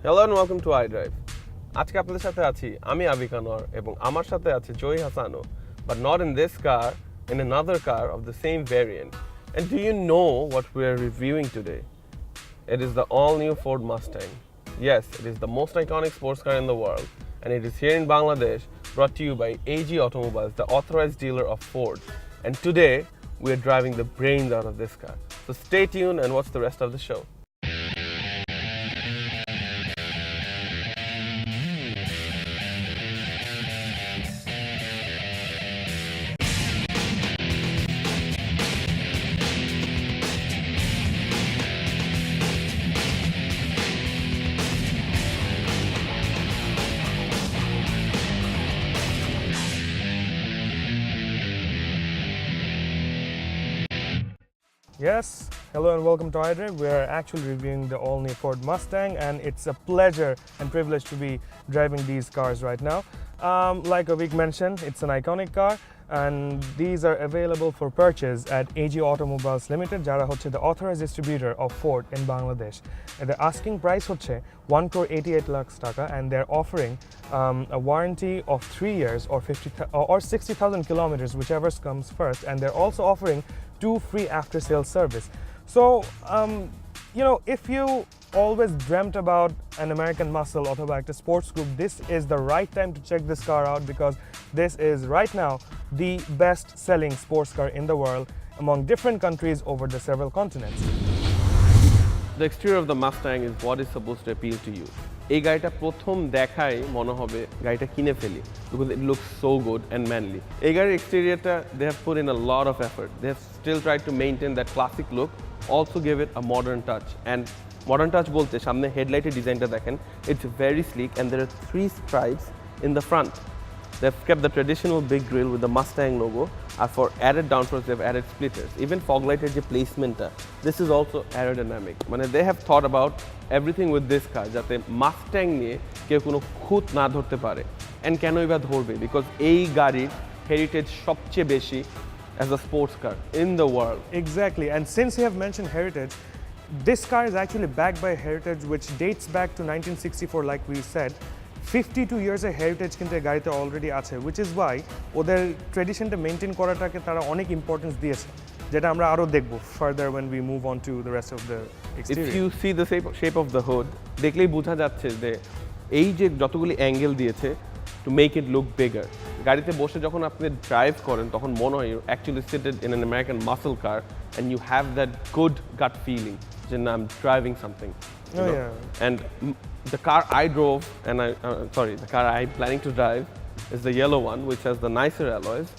Hello and welcome to iDrive. আজকে আপনাদের সাথে আছি আমি আবিক আনোয়ার এবং আমার সাথে আছে জয় হাসানো, but not in this car, in another car of the same variant. And do you know what we are reviewing today? It is the all-new Ford Mustang. Yes, it is the most iconic sports car in the world, and it is here in Bangladesh, brought to you by AG Automobiles, the authorized dealer of Ford. And today, we are driving the brains out of this car. So stay tuned and watch the rest of the show. Yes, hello and welcome to iDrive. We are actually reviewing the all-new Ford Mustang, and it's a pleasure and privilege to be driving these cars right now. Like Avik mentioned, it's an iconic car, and these are available for purchase at AG Automobiles Limited, jara hocche the authorized distributor of Ford in Bangladesh. And the asking price hocche 1.88 lakhs taka, and they're offering a warranty of 3 years or 60,000 kilometers, whichever comes first, and they're also offering 2 free after-sales service. So, if you always dreamt about an American muscle or a sports group, this is the right time to check this car out, because this is right now the best-selling sports car in the world among different countries over the several continents. The exterior of the Mustang is what is supposed to appeal to you. এই গাড়িটা প্রথম দেখাই মনে হবে গাড়িটা কিনে ফেলি, because it looks so good and manly. এই গাড়ির এক্সটেরিয়রটা they have put in a lot of effort. They have still tried to maintain that classic look, also give it a modern touch. And modern touch বলতে সামনে হেডলাইটের ডিজাইনটা দেখেন, it's very sleek and there are 3 stripes in the front. They've kept the traditional big grille with the Mustang logo, and for added downforce they've added splitters. Even fog lighter je placement, this is also aerodynamic. They have thought about everything with this car jate Mustang niye keu kono khut na dhorte pare. And kenoi ba dhorbe, because ei garir heritage sobche beshi as a sports car in the world. Exactly, and since you have mentioned heritage, this car is actually backed by heritage which dates back to 1964, like we said. 52 years of heritage কিন্তু এই গাড়িতে already আছে, which is why ওদের ট্রেডিশনটা maintain করাটাকে তারা অনেক importance দিয়েছে, যেটা আমরা আরো দেখব further when we move on to the rest of the exterior. If you see the shape of the hood, দেখলেই বোঝা যাচ্ছে যে এই যে যতগুলি অ্যাঙ্গেল দিয়েছে to make it look bigger. গাড়িতে বসে যখন আপনি ড্রাইভ করেন তখন মনে হয় you actually seated in an American muscle car and you have that good gut feeling যে I'm driving something. Yeah. And the car I drove, and the car I'm planning to drive is the yellow one, which has the nicer alloys,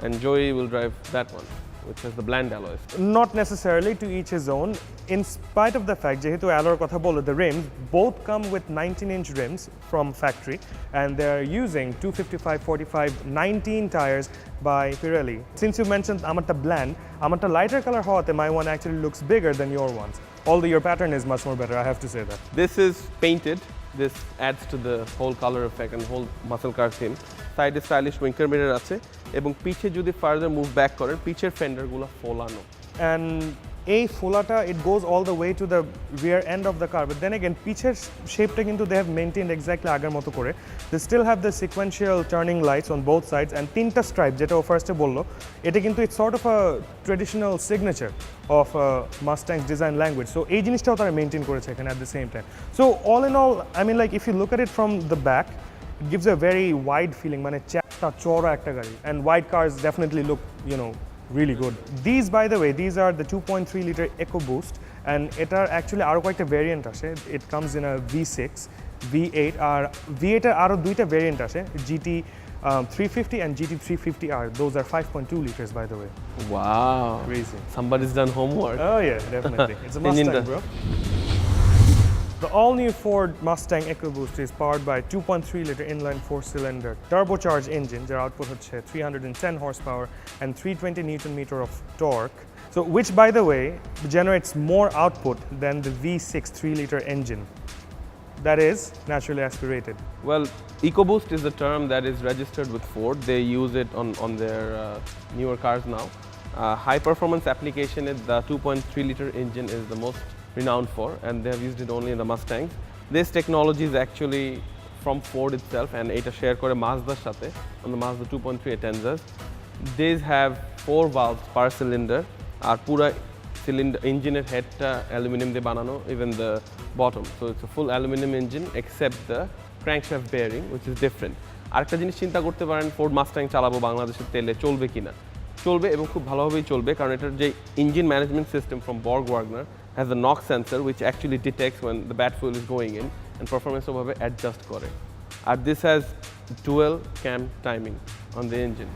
and Joey will drive that one, which has the bland alloys. Not necessarily, to each his own. In spite of the fact, jehetu alloy kotha bolo, the rims both come with 19-inch rims from factory, and they're using 255/45 19 tires by Pirelli. Since you mentioned amarta bland, amarta lighter color hote, my one actually looks bigger than your ones. Although your pattern is much more better, I have to say that. This is painted. This adds to the whole color effect and whole muscle car theme. Side stylish winker mirror আছে এবং পিছে যদি further move back করেন পিছের ফেন্ডারগুলো ফোলানো। And এই ফোলাটা it goes all the way to the rear end of the car, but then again পিছের শেপটা কিন্তু they have maintained exactly আগের মতো করে. They still have the sequential turning lights on both sides, and তিনটা stripe যেটা ও ফার্স্টে বললো, এটা কিন্তু it's sort of a traditional signature of Mustang's design language. So এই জিনিসটাও তারা মেনটেন করেছে এখানে at the same time. So all in all, I mean, like if you look at it from the back, it gives a very wide feeling, মানে চ্যাপটা চওড়া একটা গাড়ি, and wide cars definitely look, really good. These, by the way, these are the 2.3 liter EcoBoost, and etar actually aro koyekta variant ashe. It comes in a V6, V8, R V8 এর আরো দুইটা variant আসে, GT 350 and GT 350R. Those are 5.2 liters, by the way. Wow, Crazy. Somebody's done homework. Oh yeah, definitely. It's a Mustang, bro. The all-new Ford Mustang EcoBoost is powered by a 2.3-liter inline 4-cylinder turbocharged engine. Their output হচ্ছে 310 horsepower and 320 Newton-meter of torque. So, which, by the way, generates more output than the V6 3-liter engine. That is naturally aspirated. Well, EcoBoost is a term that is registered with Ford. They use it on their newer cars now. High performance application, the 2.3 liter engine is the most renowned for, and they have used it only in the Mustangs. This technology is actually from Ford itself, and এটা share করে Mazdaর সাথে on the Mazda 2.3 Atenzas. These have 4 valves per cylinder, আর পুরা cylinder ইঞ্জিনের হেডটা aluminium দিয়ে বানানো, even the bottom. So it's a full aluminum engine except the crankshaft bearing, which is different. আরেকটা জিনিস চিন্তা করতে পারেন, ফোর্ড মাস্ট্যাং চালাবো বাংলাদেশের তেলে, চলবে কিনা? চলবে, এবং খুব ভালোভাবেই চলবে, কারণ এটার যে engine management system from Borg Wagner has a knock sensor which actually detects when the bad fuel is going in and performance ওভাবে adjust করে। আর this has dual cam timing on the engine.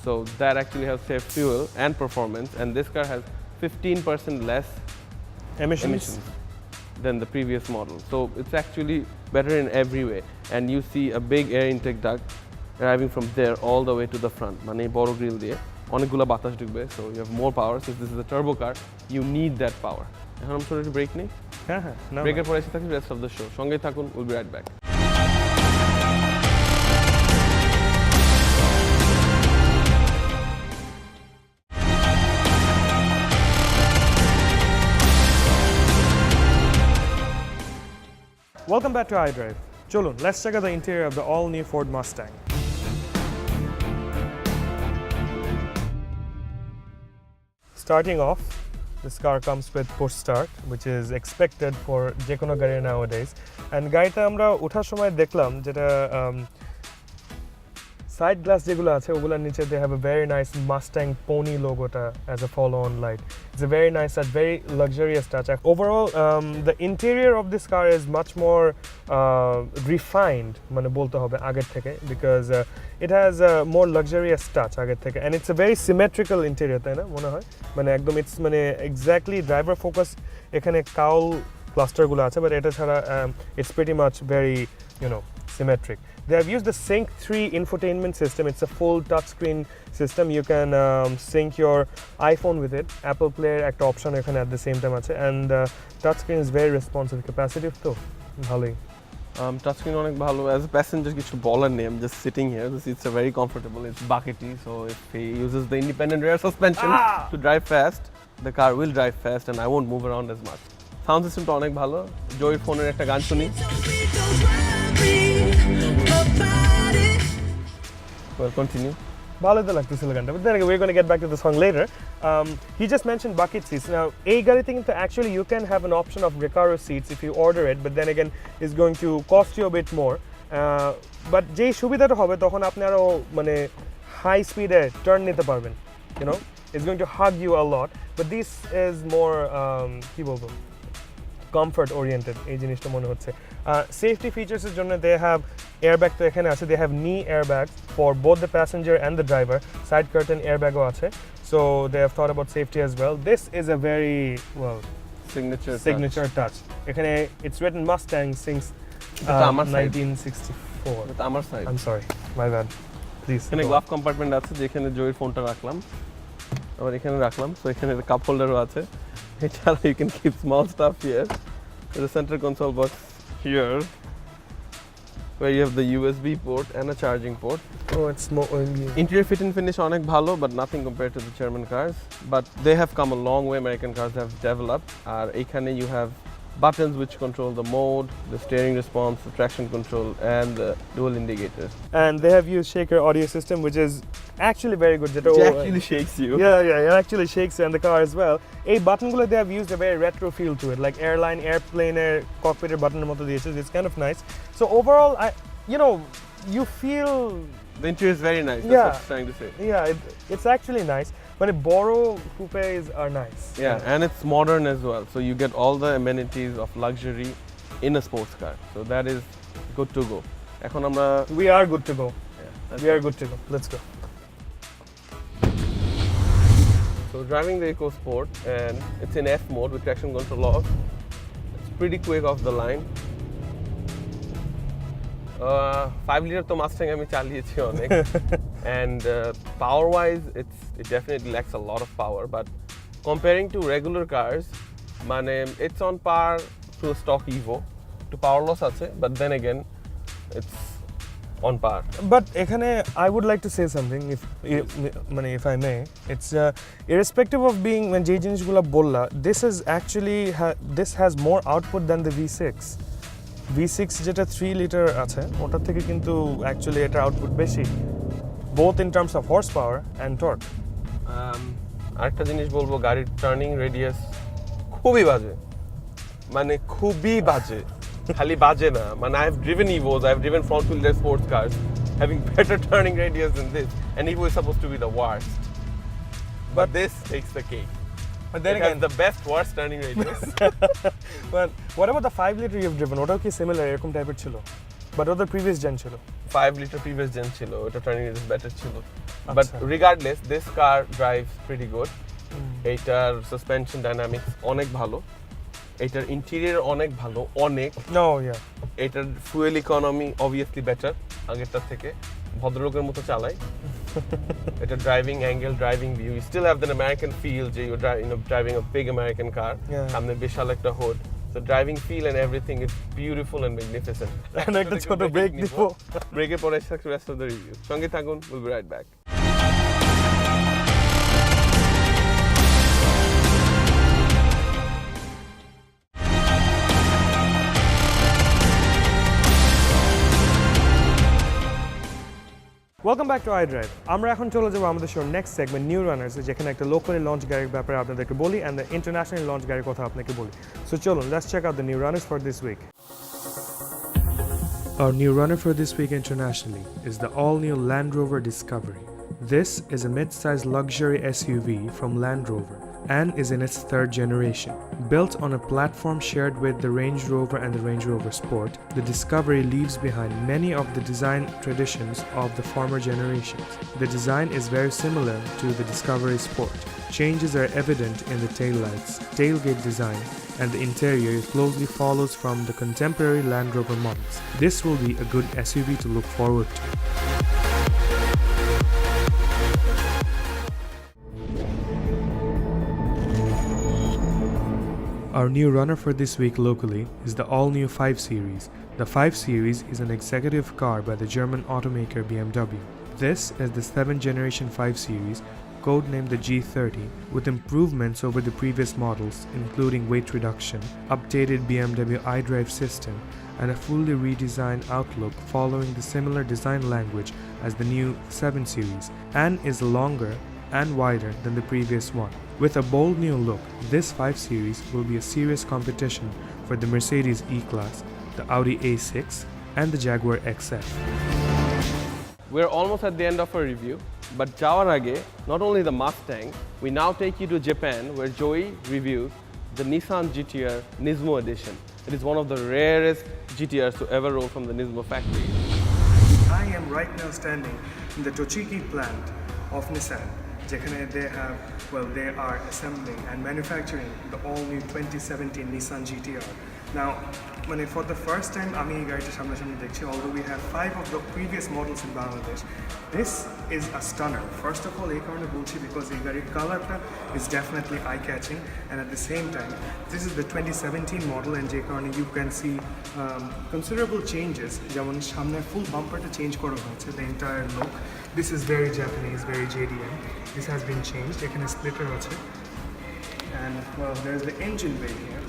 So that actually helps save fuel and performance, and this car has 15% less emissions than the previous model. So it's actually better in every way, and you see a big air intake duct arriving from there all the way to the front. মানে বড় grill দিয়ে অনেকগুলো বাতাস ঢুকবে, so you have more power. Since this is a turbo car, you need that power. এখন আমরা ছোট একটু ব্রেক নেই, হ্যাঁ ব্রেকের পরে এসে থাকি rest of the show. সঙ্গেই থাকুন, we'll be right back. Welcome back to iDrive. Cholun, let's check out the interior of the all-new Ford Mustang. Starting off, this car comes with push start, which is expected for যেকোনো গাড়ি nowadays. And গাড়িটা আমরা ওঠার সময় দেখলাম যেটা side glass যেগুলো আছে ওগুলোর নিচে they have a very nice Mustang pony logoটা as a follow-on light. It's a very nice touch, very luxurious touch. Overall, the interior of this car is much more refined মানে বলতে হবে আগের থেকে, because it has a more luxurious touch আগের থেকে, and it's a very symmetrical interior, তাই না মনে হয়? মানে একদম it's মানে exactly driver focus এখানে কাউল ক্লাস্টারগুলো আছে, but এটা ছাড়া it's pretty much very, you know, symmetric. They have used the Sync 3 infotainment system. It's a full touchscreen system. You can sync your iPhone with it. Apple Play একটা option এখানে at the same time আছে, and touchscreen is very responsive, capacitive তো ভালোই। Touchscreen অনেক ভালো। As a passenger কিছু বলার নেই, I'm just sitting here. The seats are very comfortable. It's buckety, so if he uses the independent rear suspension to drive fast, the car will drive fast and I won't move around as much. Sound system টা অনেক ভালো। জয়ের ফোনের একটা গান শুনি। Well, continue. ভালো তো লাগতেছিল গানটা, but then again, we're going to get back to the song later. He just mentioned bucket seats. Now, এই গাড়িতে কিন্তু actually you can have an option of Recaro seats if you order it, but then again, it's going to cost you a bit more. But যেই সুবিধাটা হবে তখন আপনি আরো মানে high speed এ turn নিতে পারবেন, you know, it's going to hug you a lot, but this is more কি বলবো, comfort oriented এই জিনিসটা মনে হচ্ছে। Safety features এর জন্য they have airbag তো এখানে আছে, they have knee airbags for both the passenger and the driver, side curtain airbag ও আছে, so they have thought about safety as well. This is a very well signature touch. এখানে it's written Mustang since 1964. With আমার side. I'm sorry, my bad. Please. এখানে glove compartment আছে যেখানে জয়ের ফোনটা রাখলাম, আবার এখানে রাখলাম, সো এখানে কাপ হোল্ডারও আছে। এছাড়া you can keep small stuff here. There's a center console box here where you have the USB port and a charging port. Oh, it's more Interior fit and finish অনেক ভালো, but nothing compared to the German cars. But they have come a long way. American cars have developed. আর এখানে you have buttons which control the mode, the steering response, the traction control, and the dual indicators. And they have used shaker audio system, which is actually very good. It actually shakes you. Yeah, it actually shakes you in the car as well. এই বাটনগুলো they have used a very retro feel to it, like airline, airplane cockpit বাটনের মতো দিয়েছে. It's kind of nice. So overall, you feel the interior is very nice. That's what I'm trying to say. Yeah, it's actually nice. But Boro coupes are nice. Yeah, and it's modern as well. So you get all the amenities of luxury in a sports car. So that is good to go. এখন আমরা We are good to go. We are good to go. Let's go. So driving the EcoSport, and it's in F mode with traction control off. It's pretty quick off the line. 5 liter তো Mustang আমি চালিয়েছি অনেক, and power wise it definitely lacks a lot of power, but comparing to regular cars মানে it's on par to a stock Evo. To power loss আছে, but then again it's on par. But এখানে I would like to say something, if I may. It's irrespective of being when যে জিনিসগুলো বললা, this is actually this has more output than the V6. V6 যেটা 3 litre আছে ওটার থেকে কিন্তু actually এটা আউটপুট বেশি both in terms of horsepower and torque. আরেকটা জিনিস বলবো, গাড়ির টার্নিং রেডিয়াস খুবই বাজে, মানে খুবই বাজে। খালি বাজে না, মানে I have driven Evos, I have driven front wheel drive sports cars having better turning radius than this, and Evo is supposed to be the worst. But this takes the cake. But then It again, has the best worst turning radius. but what about the 5 liter you've driven? ওটাও কি similar এরকম টাইপের ছিল? But ওদের previous gen ছিল। 5 liter previous gen ছিল, ওটা turning radius better ছিল। But আচ্ছা। regardless, this car drives pretty good. এইটার সাসপেনশন ডাইনামিক্স অনেক ভালো, এটার ইন্টেরিয়র অনেক ভালো, অনেক। No, yeah. এটার ফুয়েল ইকোনমি অবভিয়াসলি বেটার আগেরটার থেকে, ভদ্রলোকের মতো চালাই। এটা driving angle, driving view, you still have then American feel যে you driving a big American car, সামনে বিশাল একটা হুড। So driving feel and everything is beautiful and magnificent. And একটা ছোট ব্রেক দিব। ব্রেকের পরে rest of the review. সঙ্গে থাকুন, we'll be right back. Welcome back to iDrive. আমরা এখন চলে যাব আমাদের শোর নেক্সট সেগমেন্ট নিউ রানার্স, যেখানে একটা লোকালি লঞ্চ গাড়ির ব্যাপারে আপনাদেরকে বলি and the international লঞ্চ গাড়ির কথা আপনাকে বলি। So চলুন, let's check out the new runners for this week. Our new runner for this week internationally is the all-new Land Rover Discovery. This is a mid-sized luxury SUV from Land Rover and is in its third generation. Built on a platform shared with the Range Rover and the Range Rover Sport, the Discovery leaves behind many of the design traditions of the former generations. The design is very similar to the Discovery Sport. Changes are evident in the taillights, tailgate design, and the interior closely follows from the contemporary Land Rover models. This will be a good SUV to look forward to. Our new runner for this week locally is the all-new 5 Series. The 5 Series is an executive car by the German automaker BMW. This is the 7th generation 5 Series, codenamed the G30, with improvements over the previous models, including weight reduction, updated BMW iDrive system, and a fully redesigned outlook following the similar design language as the new 7 Series, and is longer and wider than the previous one. With a bold new look, this 5 Series will be a serious competition for the Mercedes E-Class, the Audi A6, and the Jaguar XF. We're almost at the end of our review, but যাওয়ার আগে, not only the Mustang, we now take you to Japan where Joey reviews the Nissan GTR Nismo edition. It is one of the rarest GTRs to ever roll from the Nismo factory. I am right now standing in the Tochigi plant of Nissan. They are assembling and manufacturing the all-new 2017 Nissan GTR. Now, for the first time, although we have 5 of the previous models in Bangladesh, this is a stunner. First of all, because the color is definitely eye-catching, and at the same time, this is the 2017 model, and you can see considerable changes. Full bumper to change the entire look. This is very Japanese, very JDM. This has been changed. It can splitter also. And well, there's the engine bay here.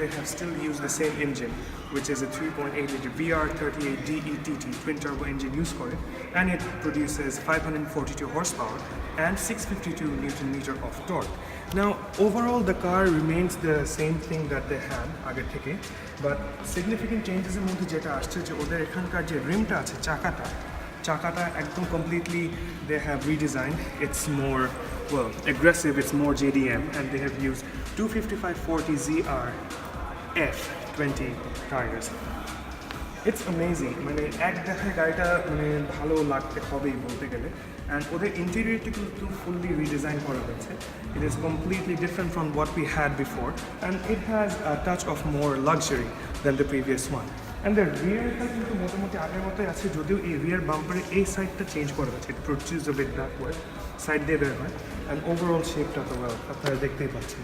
They have still used the same engine, which is a 3.8 liter VR38 DETT twin turbo engine used for it, and it produces 542 horsepower and 652 Newton meter of torque. Now, overall, the car remains the same thing that they had aage theke, but significant changes in mধ্যে যেটা আসছে যে ওদের এখানকার যে রিমটা আছে চাকাটা একদম completely they have redesigned. It's more aggressive, it's more JDM, and they have used 255/40 ZR F20 tires. It's amazing. এক দেখায় গাড়িটা ভালো লাগতে হবেই বলতে গেলে, and ওদের ইন্টেরিয়রটা কিন্তু fully redesigned করা হয়েছে. It is completely different from what we had before, and it has a touch of more luxury than the previous one. And the rearটা কিন্তু মোটামুটি আগের মতোই আছে, যদিও এই রিয়ার বাম্পারে এই সাইডটা চেঞ্জ করা হয়েছে. It protrudes a bit backward, side দিয়ে বের হয়, and overall shapeটা তো আপনারা দেখতেই পাচ্ছেন.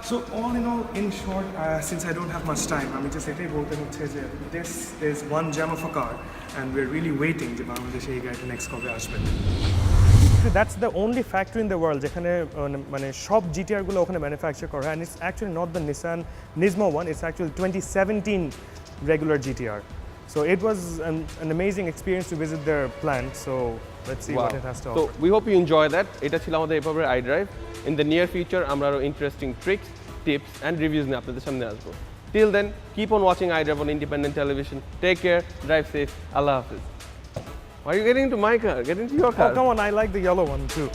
So all in all, in short, since I don't have much time, আমি just এটাই বলতে হচ্ছে যে this is one gem of a car, and we're really waiting যে বাংলাদেশে এই গাড়িটা নেক্সট কবে আসবে. actually that's the only factory in the world যেখানে মানে সব GTR গুলো ওখানে ম্যানুফ্যাকচার করা হয়, and it's actually not the Nissan Nismo one, it's actually 2017 regular GTR. So it was an amazing experience to visit their plant. So let's see what it has to So offer. we hope you enjoy that. এটা ছিল আমাদের এভাবে iDrive. In the near future আমরা আরো interesting tricks, tips and reviews নিয়ে আপনাদের সামনে আসবো. Till then, keep on watching iDrive on independent television. Take care, drive safe. Allah Hafiz. Why are you getting into my car? Get into your car. Oh, come on, I like the yellow one too.